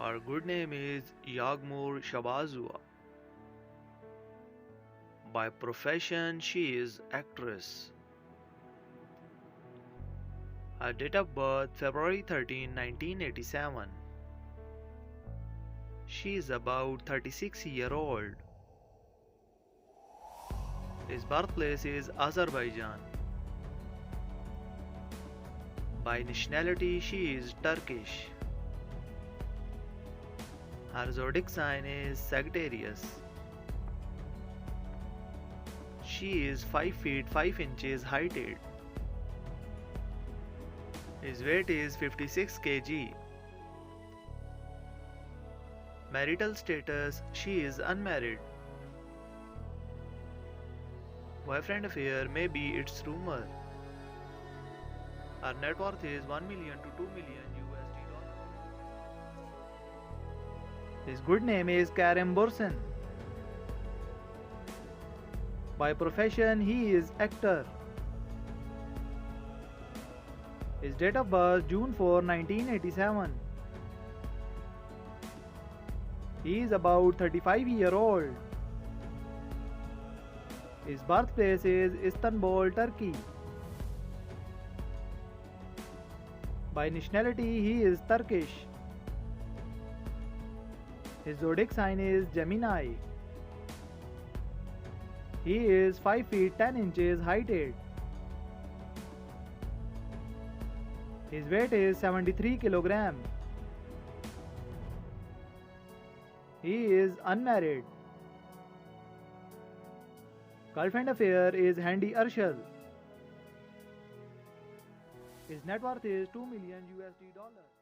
Her good name is Yagmur Sahbazova. By profession, she is actress. Her date of birth February 13, 1987. She is about 36 years old. His birthplace is Azerbaijan. By nationality, she is Turkish. Her zodiac sign is Sagittarius. She is 5 feet 5 inches heighted. His weight is 56 kg. Marital status, she is unmarried. Boyfriend affair, maybe it's rumor. Her net worth is 1 million to 2 million USD dollars. His good name is Kerem Bursin. By profession, he is actor. His date of birth June 4, 1987. He is about 35 years old. His birthplace is Istanbul, Turkey. By nationality, he is Turkish. His zodiac sign is Gemini. He is 5 feet 10 inches heighted. His weight is 73 kilograms. He is unmarried. Girlfriend affair is Handy Arshad. His net worth is 2 million USD dollars.